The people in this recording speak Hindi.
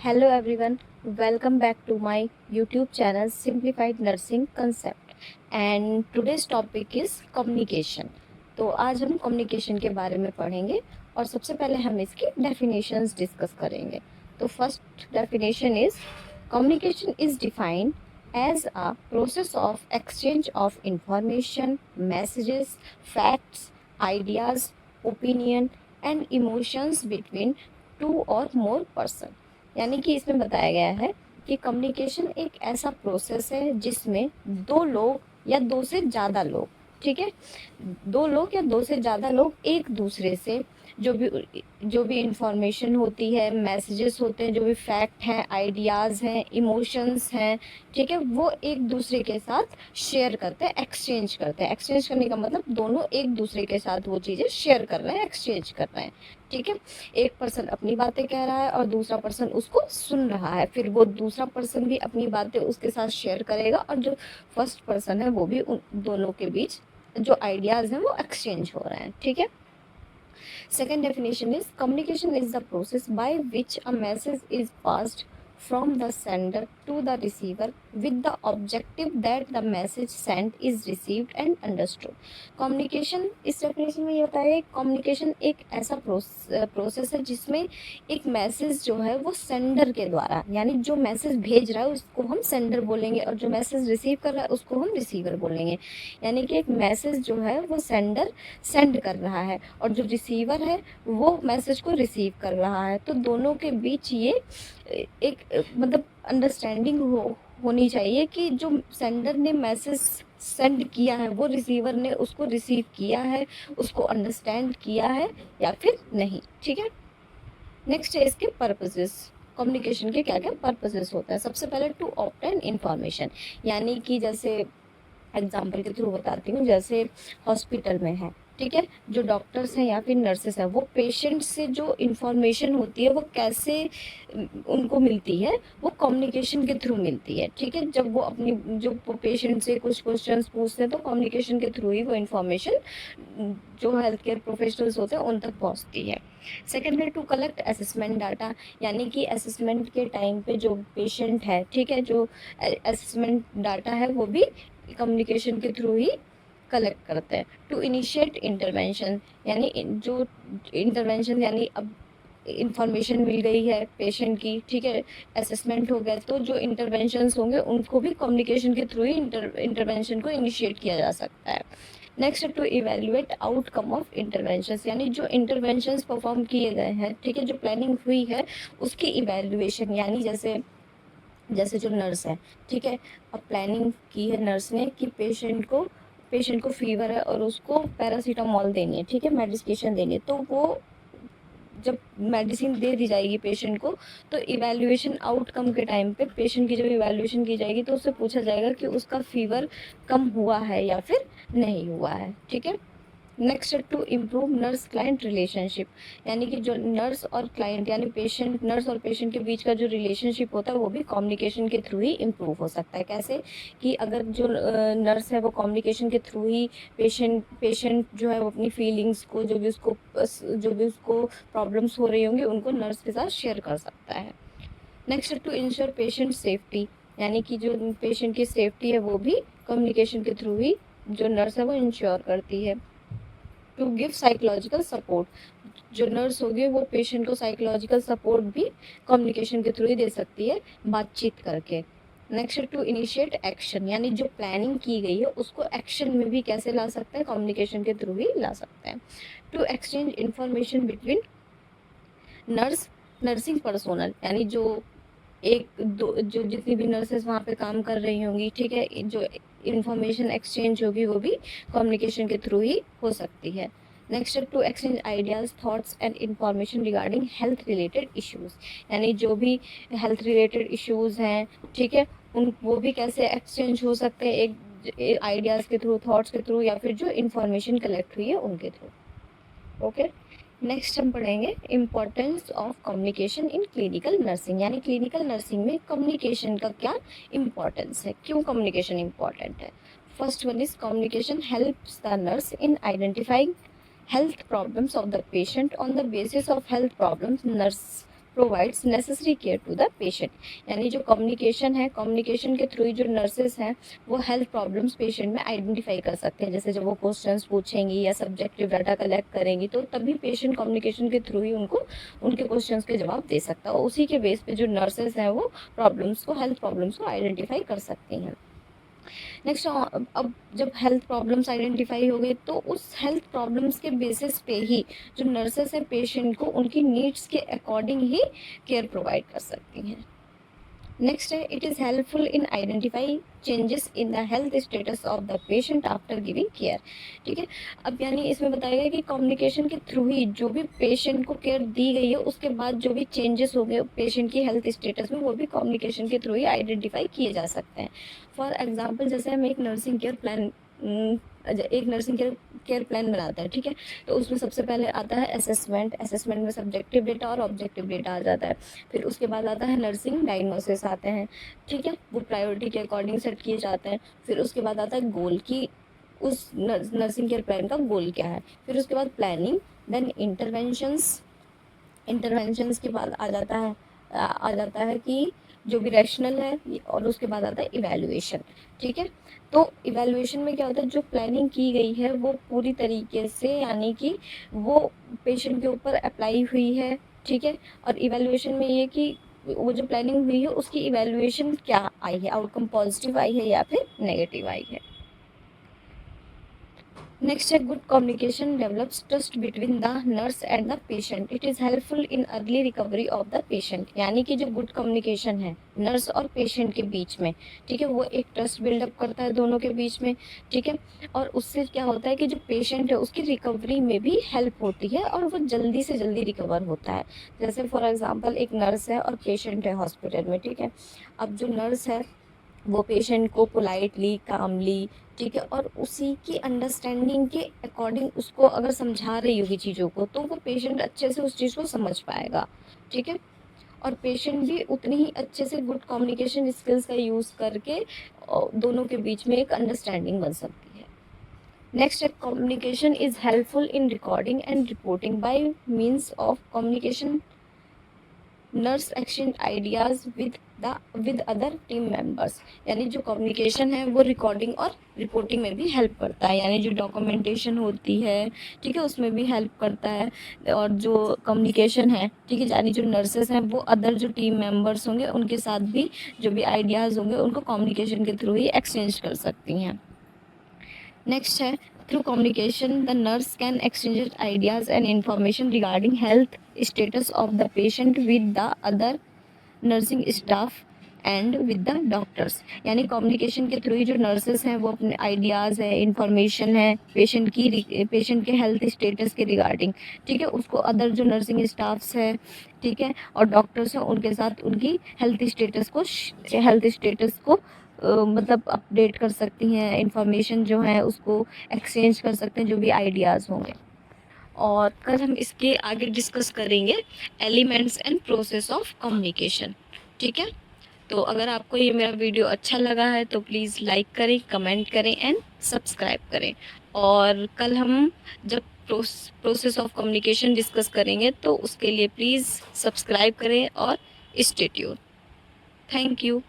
Hello everyone, welcome back to my YouTube channel Simplified Nursing Concept and today's topic is communication। तो आज हम communication के बारे में पढ़ेंगे और सबसे पहले हम इसकी definitions डिस्कस करेंगे। तो first definition is communication is defined as a process of exchange of information, messages, facts, ideas, opinion and emotions between two or more person। यानी कि इसमें बताया गया है कि कम्युनिकेशन एक ऐसा प्रोसेस है जिसमें दो लोग या दो से ज़्यादा लोग, ठीक है, दो लोग या दो से ज़्यादा लोग एक दूसरे से जो भी इंफॉर्मेशन होती है, मैसेजेस होते हैं, जो भी फैक्ट हैं, आइडियाज़ हैं, इमोशंस हैं, ठीक है, वो एक दूसरे के साथ शेयर करते हैं, एक्सचेंज करते हैं। एक्सचेंज करने का मतलब दोनों एक दूसरे के साथ वो चीज़ें शेयर कर रहे हैं, एक्सचेंज कर रहे हैं, ठीक है। एक पर्सन अपनी बातें कह रहा है और दूसरा पर्सन उसको सुन रहा है, फिर वो दूसरा पर्सन भी अपनी बातें उसके साथ शेयर करेगा और जो फर्स्ट पर्सन है वो भी उन दोनों के बीच जो आइडियाज़ हैं वो एक्सचेंज हो रहे हैं, ठीक है। Second definition is communication is the process by which a message is passed from the sender to the receiver with the objective that the message sent is received and understood। communication इस definition में ये होता है communication एक ऐसा प्रोसेस है जिसमें एक मैसेज जो है वो सेंडर के द्वारा, यानी जो मैसेज भेज रहा है उसको हम सेंडर बोलेंगे और जो मैसेज रिसीव कर रहा है उसको हम रिसीवर बोलेंगे। यानी कि एक मैसेज जो है वो सेंडर सेंड कर रहा है और जो रिसीवर है वो मैसेज को रिसीव कर रहा है। तो दोनों के बीच ये एक मतलब अंडरस्टैंडिंग होनी चाहिए कि जो सेंडर ने मैसेज सेंड किया है वो रिसीवर ने उसको रिसीव किया है, उसको अंडरस्टैंड किया है या फिर नहीं, ठीक है। नेक्स्ट है इसके पर्पसेस। कम्युनिकेशन के क्या क्या पर्पसेस होता है। सबसे पहले टू ऑब्टेन इंफॉर्मेशन, यानी कि जैसे एग्जाम्पल के थ्रू बताती हूँ, जैसे हॉस्पिटल में है, ठीक है, जो डॉक्टर्स हैं या फिर नर्सेस हैं वो पेशेंट से जो इन्फॉर्मेशन होती है वो कैसे उनको मिलती है, वो कम्युनिकेशन के थ्रू मिलती है, ठीक है। जब वो अपनी जो पेशेंट से कुछ क्वेश्चंस पूछते हैं तो कम्युनिकेशन के थ्रू ही वो इन्फॉर्मेशन जो हेल्थ केयर प्रोफेशनल्स होते हैं उन तक पहुँचती है। सेकेंड है टू कलेक्ट असेसमेंट डाटा, यानी कि असेसमेंट के टाइम पे जो पेशेंट है, ठीक है, जो असेसमेंट डाटा है वो भी कम्युनिकेशन के थ्रू ही कलेक्ट करते हैं। टू इनिशिएट इंटरवेंशन, यानी जो इंटरवेंशन यानी अब इंफॉर्मेशन मिल गई है पेशेंट की, ठीक है, असेसमेंट हो गया, तो जो इंटरवेंशंस होंगे उनको भी कम्युनिकेशन के थ्रू ही इंटरवेंशन को इनिशिएट किया जा सकता है। Next to evaluate outcome of interventions, यानी जो इंटरवेंशंस परफॉर्म किए गए हैं, ठीक है, जो प्लानिंग हुई है उसकी इवेल्युएशन, यानी जैसे जो नर्स है, ठीक है, अब प्लानिंग की है नर्स ने कि पेशेंट को फीवर है और उसको पैरासीटामोल देनी है, ठीक है, मेडिकेशन देनी है, तो वो जब मेडिसिन दे दी जाएगी पेशेंट को तो इवैल्यूएशन आउटकम के टाइम पे पेशेंट की जब इवैल्यूएशन की जाएगी तो उससे पूछा जाएगा कि उसका फीवर कम हुआ है या फिर नहीं हुआ है, ठीक है। Next to improve nurse client relationship, यानी कि जो नर्स और क्लाइंट यानी नर्स और पेशेंट के बीच का जो रिलेशनशिप होता है वो भी कम्युनिकेशन के थ्रू ही इम्प्रूव हो सकता है। कैसे कि अगर जो नर्स है वो कम्युनिकेशन के थ्रू ही पेशेंट जो है वो अपनी फीलिंग्स को जो भी उसको प्रॉब्लम्स हो रही होंगी उनको नर्स के साथ शेयर कर सकता है। Next to ensure patient safety, यानी कि जो पेशेंट की सेफ्टी है वो भी कम्युनिकेशन के थ्रू ही जो नर्स है वो इंश्योर करती है। टू गिव साइकोलॉजिकल सपोर्ट, जो नर्स होगी वो पेशेंट को साइकोलॉजिकल सपोर्ट भी कम्युनिकेशन के थ्रू ही दे सकती है, बातचीत करके। नेक्स्ट टू इनिशिएट एक्शन, यानी जो प्लानिंग की गई है उसको एक्शन में भी कैसे ला सकते हैं, कम्युनिकेशन के थ्रू ही ला सकते हैं। To exchange information between nursing personnel, यानी जो जितनी भी नर्सेस वहाँ पे काम कर रही होंगी, ठीक है, जो इंफॉर्मेशन एक्सचेंज होगी वो भी कम्युनिकेशन के थ्रू ही हो सकती है। Next to exchange ideas, thoughts and information regarding health related issues, यानी जो भी हेल्थ रिलेटेड इश्यूज हैं, ठीक है, वो भी कैसे एक्सचेंज हो सकते हैं, एक आइडियाज़ के थ्रू, थॉट्स के थ्रू या फिर जो इंफॉर्मेशन कलेक्ट हुई है उनके थ्रू। ओके, नेक्स्ट हम पढ़ेंगे importance of communication in clinical nursing, यानी क्लिनिकल नर्सिंग में कम्युनिकेशन का क्या इम्पोर्टेंस है, क्यों कम्युनिकेशन इम्पोर्टेंट है। First one is communication helps the nurse in identifying health problems of the patient. On the basis of health problems, provides necessary care to the patient. यानी जो कम्युनिकेशन है, कम्युनिकेशन के थ्रू ही जो नर्सेस हैं वो हेल्थ प्रॉब्लम्स पेशेंट में आइडेंटिफाई कर सकते हैं। जैसे जब वो क्वेश्चंस पूछेंगी या सब्जेक्टिव डाटा कलेक्ट करेंगी तो तभी पेशेंट कम्युनिकेशन के थ्रू ही उनको उनके क्वेश्चंस के जवाब दे सकता है, और उसी के बेस पे जो नर्सेस हैं वो प्रॉब्लम्स को, हेल्थ प्रॉब्लम्स को आइडेंटिफाई कर सकती हैं। नेक्स्ट, अब जब हेल्थ प्रॉब्लम्स आइडेंटिफाई हो गए तो उस हेल्थ प्रॉब्लम्स के बेसिस पे ही जो नर्सेस हैं पेशेंट को उनकी नीड्स के अकॉर्डिंग ही केयर प्रोवाइड कर सकती हैं। नेक्स्ट है, it is helpful in identify changes in the health status of the patient after giving care. ठीक है, अब यानी इसमें बताया गया कि कम्युनिकेशन के थ्रू ही जो भी पेशेंट को केयर दी गई है उसके बाद जो भी चेंजेस हो गए पेशेंट की हेल्थ स्टेटस में वो भी कम्युनिकेशन के थ्रू ही आइडेंटिफाई किए जा सकते हैं। फॉर एग्जाम्पल, जैसे हम एक नर्सिंग केयर प्लान प्लान बनाते हैं, ठीक है, तो उसमें सबसे पहले आता है असेसमेंट। असेसमेंट में सब्जेक्टिव डेटा और ऑब्जेक्टिव डेटा आ जाता है। फिर उसके बाद आता है नर्सिंग डायग्नोसिस आते हैं, ठीक है, वो प्रायोरिटी के अकॉर्डिंग सेट किए जाते हैं। फिर उसके बाद आता है गोल, की उस नर्सिंग केयर प्लान का गोल क्या है। फिर उसके बाद प्लानिंग, देन इंटरवेंशंस के बाद आ जाता है कि जो भी रैशनल है, और उसके बाद आता है इवैल्यूएशन। ठीक है, तो इवैल्यूएशन में क्या होता है, जो प्लानिंग की गई है वो पूरी तरीके से यानी कि वो पेशेंट के ऊपर अप्लाई हुई है। ठीक है, और इवैल्यूएशन में ये कि वो जो प्लानिंग हुई है उसकी इवैल्यूएशन क्या आई है, आउटकम पॉजिटिव आई है या फिर नेगेटिव आई है। नेक्स्ट है, good communication develops trust between the nurse and the patient. It is helpful in early recovery of the patient. यानी कि जो गुड कम्युनिकेशन है नर्स और पेशेंट के बीच में, ठीक है, वो एक ट्रस्ट बिल्डअप करता है दोनों के बीच में। ठीक है, और उससे क्या होता है कि जो पेशेंट है उसकी रिकवरी में भी हेल्प होती है और वो जल्दी से जल्दी रिकवर होता है। जैसे फॉर एग्जाम्पल, एक नर्स है और पेशेंट है हॉस्पिटल में, ठीक है, अब जो नर्स है वो पेशेंट को पोलाइटली, कामली, ठीक है, और उसी की अंडरस्टैंडिंग के अकॉर्डिंग उसको अगर समझा रही होगी चीज़ों को तो वो पेशेंट अच्छे से उस चीज़ को समझ पाएगा। ठीक है, और पेशेंट भी उतनी ही अच्छे से गुड कम्युनिकेशन स्किल्स का यूज़ करके दोनों के बीच में एक अंडरस्टैंडिंग बन सकती है। नेक्स्ट है, communication is helpful in recording and reporting bye means of communication nurse exchange ideas with other team members. यानी जो कम्युनिकेशन है वो रिकॉर्डिंग और रिपोर्टिंग में भी हेल्प करता है, यानी जो डॉक्यूमेंटेशन होती है, ठीक है, उसमें भी हेल्प करता है। और जो कम्युनिकेशन है, ठीक है, यानी जो नर्सेस हैं वो अदर जो टीम मेंबर्स होंगे उनके साथ भी जो भी आइडियाज़ होंगे उनको कम्युनिकेशन के थ्रू ही एक्सचेंज कर सकती हैं। नेक्स्ट है, through communication the nurse can exchange ideas and information regarding health status of the patient with the other nursing staff and with the doctors. यानी कम्युनिकेशन के थ्रू ही जो नर्सेस हैं वो अपने आइडियाज़ है, इंफॉर्मेशन है पेशेंट के हेल्थ स्टेटस के रिगार्डिंग, ठीक है, उसको अदर जो नर्सिंग स्टाफ्स है, ठीक है, और डॉक्टर्स हैं उनके साथ उनकी हेल्थ स्टेटस को मतलब अपडेट कर सकती हैं, इंफॉर्मेशन जो है उसको एक्सचेंज कर सकते हैं, जो भी आइडियाज़ होंगे। और कल हम इसके आगे डिस्कस करेंगे elements and process of communication. ठीक है, तो अगर आपको ये मेरा वीडियो अच्छा लगा है तो प्लीज़ लाइक करें, कमेंट करें एंड सब्सक्राइब करें। और कल हम जब प्रोसेस ऑफ कम्युनिकेशन डिस्कस करेंगे तो उसके लिए प्लीज़ सब्सक्राइब करें और स्टे ट्यून। Thank you.